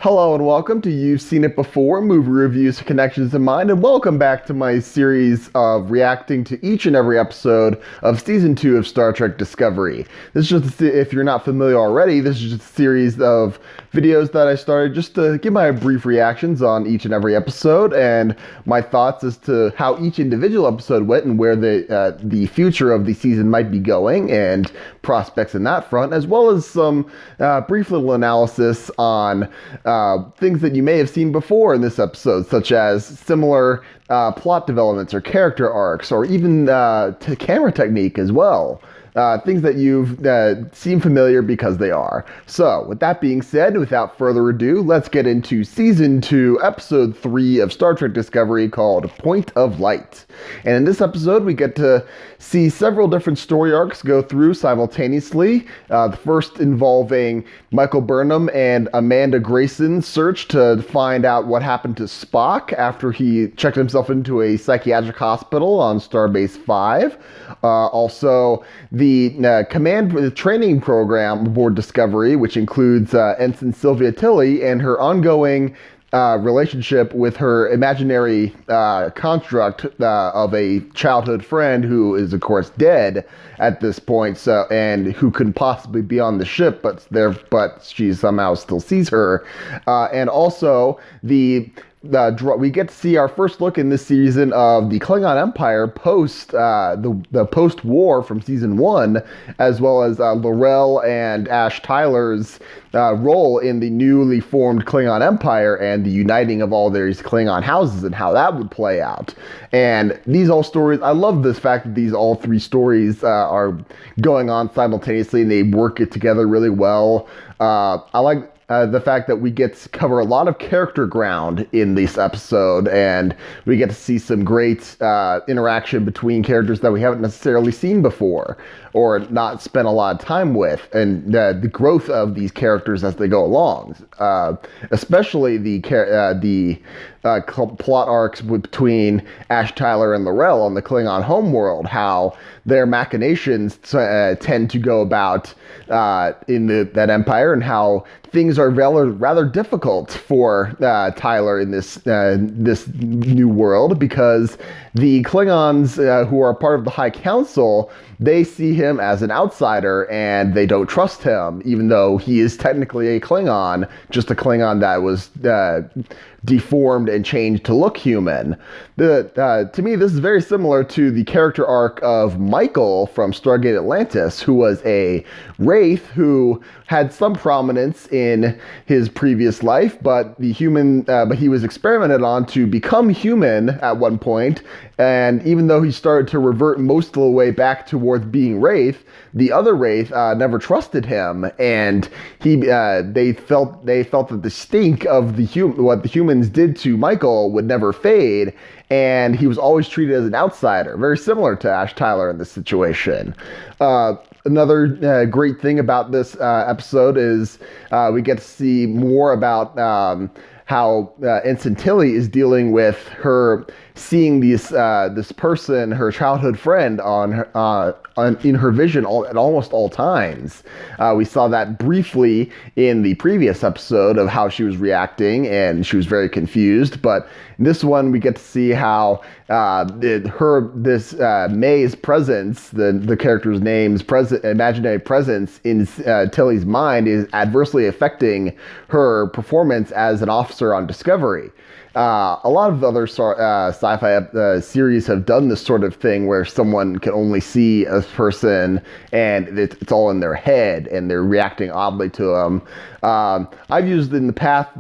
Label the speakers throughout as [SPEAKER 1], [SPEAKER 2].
[SPEAKER 1] Hello and welcome to You've Seen It Before, Movie Reviews, Connections in Mind, and welcome back to my series of reacting to each and every episode of Season 2 of Star Trek Discovery. This is just, if you're not familiar already, this is just a series of videos that I started just to give my brief reactions on each and every episode and my thoughts as to how each individual episode went and where the future of the season might be going and prospects in that front, as well as some brief little analysis on things that you may have seen before in this episode, such as similar plot developments or character arcs, or even camera technique as well. Things that you've seen familiar because they are. So, with that being said, without further ado, let's get into Season 2, Episode 3 of Star Trek Discovery called Point of Light. And in this episode, we get to see several different story arcs go through simultaneously. The first involving Michael Burnham and Amanda Grayson's search to find out what happened to Spock after he checked himself into a psychiatric hospital on Starbase 5. Also, the command training program aboard Discovery, which includes Ensign Sylvia Tilly and her ongoing relationship with her imaginary construct of a childhood friend who is, of course, dead at this point, and who couldn't possibly be on the ship, but she somehow still sees her, and also we get to see our first look in this season of the Klingon Empire post the post-war from season 1, as well as L'Rell and Ash Tyler's role in the newly formed Klingon Empire and the uniting of all these Klingon houses and how that would play out. And these all stories, I love this fact that these all three stories are going on simultaneously and they work it together really well. I like the fact that we get to cover a lot of character ground in this episode, and we get to see some great interaction between characters that we haven't necessarily seen before or not spent a lot of time with, and the growth of these characters as they go along, especially the plot arcs between Ash Tyler and L'Rell on the Klingon homeworld, how their machinations tend to go about in that empire, and how things are rather difficult for Tyler in this new world, because the Klingons who are part of the High Council, they see him as an outsider and they don't trust him, even though he is technically a Klingon, just a Klingon that was deformed and changed to look human. To me, this is very similar to the character arc of Michael from Stargate Atlantis, who was a wraith who had some prominence in his previous life, but he was experimented on to become human at one point. And even though he started to revert most of the way back towards being Wraith, the other Wraith never trusted him, and they felt that the stink of what the humans did to Michael would never fade, and he was always treated as an outsider, very similar to Ash Tyler in this situation. Another great thing about this episode is we get to see more about how Ensign Tilly is dealing with her seeing this person, her childhood friend, in her vision at almost all times. We saw that briefly in the previous episode of how she was reacting, and she was very confused. But in this one, we get to see how May's presence, the character's name's imaginary presence in Tilly's mind, is adversely affecting her performance as an officer on Discovery. A lot of other sci-fi series have done this sort of thing where someone can only see a person and it's all in their head and they're reacting oddly to them. I've used in the past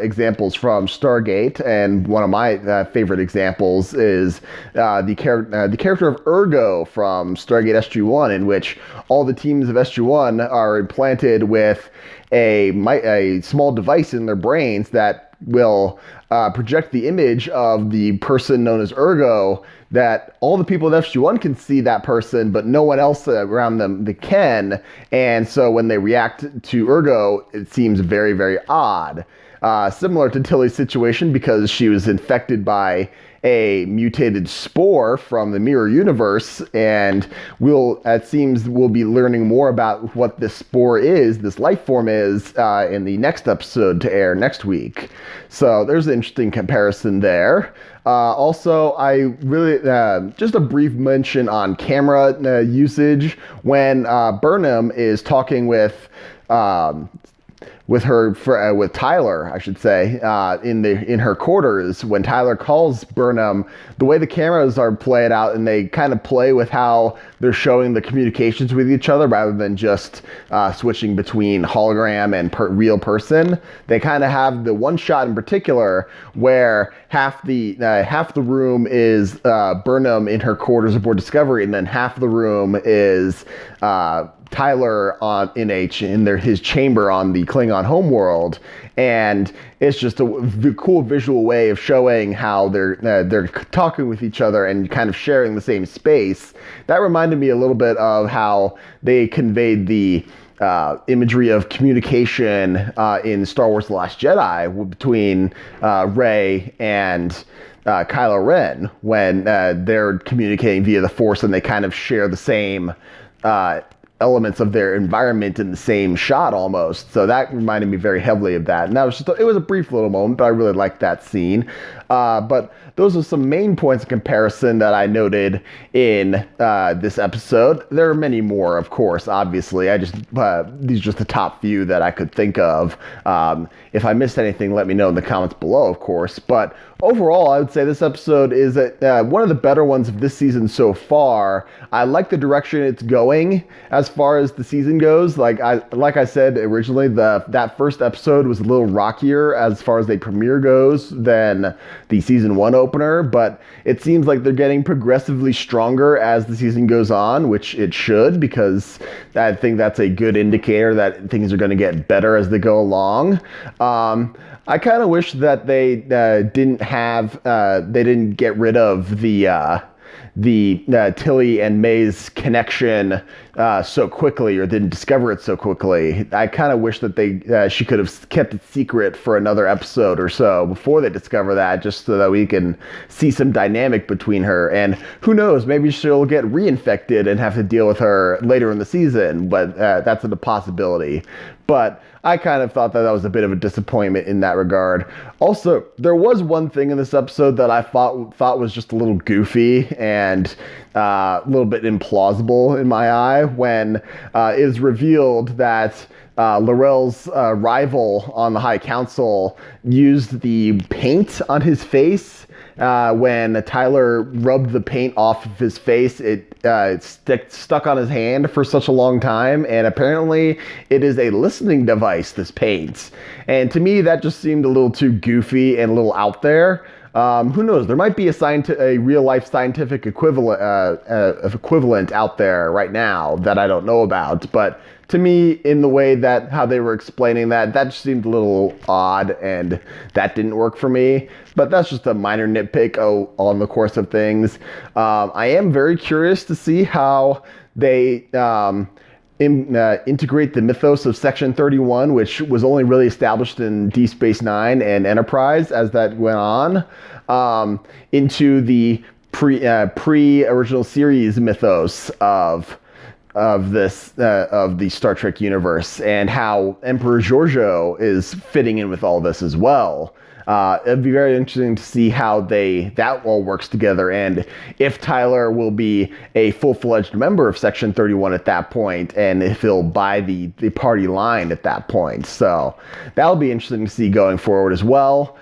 [SPEAKER 1] examples from Stargate, and one of my favorite examples is the character of Urgo from Stargate SG-1, in which all the teams of SG-1 are implanted with a small device in their brains that will project the image of the person known as Urgo, that all the people in SG-1 can see that person, but no one else around them they can. And so when they react to Urgo, it seems very, very odd. Similar to Tilly's situation, because she was infected by a mutated spore from the mirror universe, and it seems we'll be learning more about what this spore is, this life form is, in the next episode to air next week. So there's an interesting comparison there. Also, I really, just a brief mention on camera usage when Burnham is talking with Tyler, I should say, in her quarters. When Tyler calls Burnham, the way the cameras are played out, and they kind of play with how they're showing the communications with each other rather than just switching between hologram and real person. They kind of have the one shot in particular where half the room is Burnham in her quarters aboard Discovery, and then half the room is Tyler in his chamber on the Klingon homeworld, and it's just a cool visual way of showing how they're talking with each other and kind of sharing the same space. That reminded me a little bit of how they conveyed the imagery of communication in Star Wars: The Last Jedi between Rey and Kylo Ren, when they're communicating via the Force, and they kind of share the same elements of their environment in the same shot almost. So that reminded me very heavily of that. And that was it was a brief little moment, but I really liked that scene. But those are some main points of comparison that I noted in this episode. There are many more, of course, obviously. These are just the top few that I could think of. If I missed anything, let me know in the comments below, of course. But overall, I would say this episode is one of the better ones of this season so far. I like the direction it's going as far as the season goes. Like I said originally, that first episode was a little rockier as far as the premiere goes than the season 1 opener, but it seems like they're getting progressively stronger as the season goes on, which it should, because I think that's a good indicator that things are going to get better as they go along. I kind of wish that they didn't get rid of the Tilly and May's connection so quickly, or didn't discover it so quickly. I kind of wish that she could have kept it secret for another episode or so before they discover that, just so that we can see some dynamic between her. And who knows, maybe she'll get reinfected and have to deal with her later in the season, but that's a possibility. But I kind of thought that was a bit of a disappointment in that regard. Also, there was one thing in this episode that I thought was just a little goofy and a little bit implausible in my eye, when it is revealed that L'Rell's rival on the High Council used the paint on his face. When Tyler rubbed the paint off of his face, it stuck on his hand for such a long time, and apparently it is a listening device, this paint. And to me, that just seemed a little too goofy and a little out there. Who knows? There might be a real-life scientific equivalent out there right now that I don't know about, but to me, in the way that how they were explaining that just seemed a little odd, and that didn't work for me. But that's just a minor nitpick on the course of things. I am very curious to see how they integrate the mythos of Section 31, which was only really established in Deep Space Nine and Enterprise as that went on, into the pre-original series mythos of the Star Trek universe, and how Emperor Giorgio is fitting in with all this as well. It'd be very interesting to see how that all works together, and if Tyler will be a full-fledged member of Section 31 at that point, and if he'll buy the party line at that point. So that'll be interesting to see going forward as well.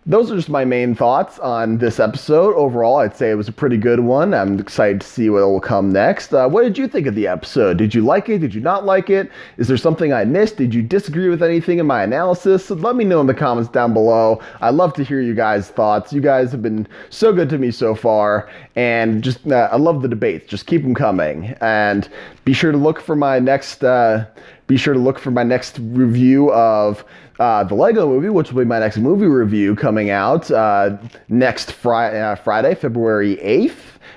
[SPEAKER 1] Those are just my main thoughts on this episode. Overall, I'd say it was a pretty good one. I'm excited to see what will come next. What did you think of the episode? Did you like it? Did you not like it? Is there something I missed? Did you disagree with anything in my analysis? Let me know in the comments down below. I love to hear you guys' thoughts. You guys have been so good to me so far, and I love the debates. Just keep them coming. And be sure to look for my next Be sure to look for my next review of the Lego Movie, which will be my next movie review coming out next Friday, February 8th.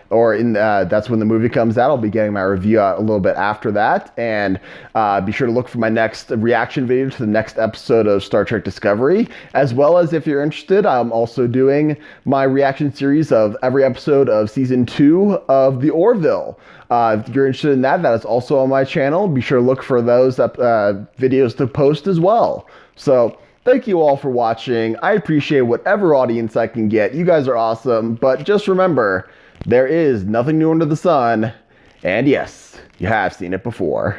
[SPEAKER 1] That's when the movie comes out. I'll be getting my review out a little bit after that. And be sure to look for my next reaction video to the next episode of Star Trek Discovery. As well as, if you're interested, I'm also doing my reaction series of every episode of Season 2 of The Orville. If you're interested in that, that is also on my channel. Be sure to look for those videos to post as well. So, thank you all for watching. I appreciate whatever audience I can get. You guys are awesome. But just remember, there is nothing new under the sun. And yes, you have seen it before.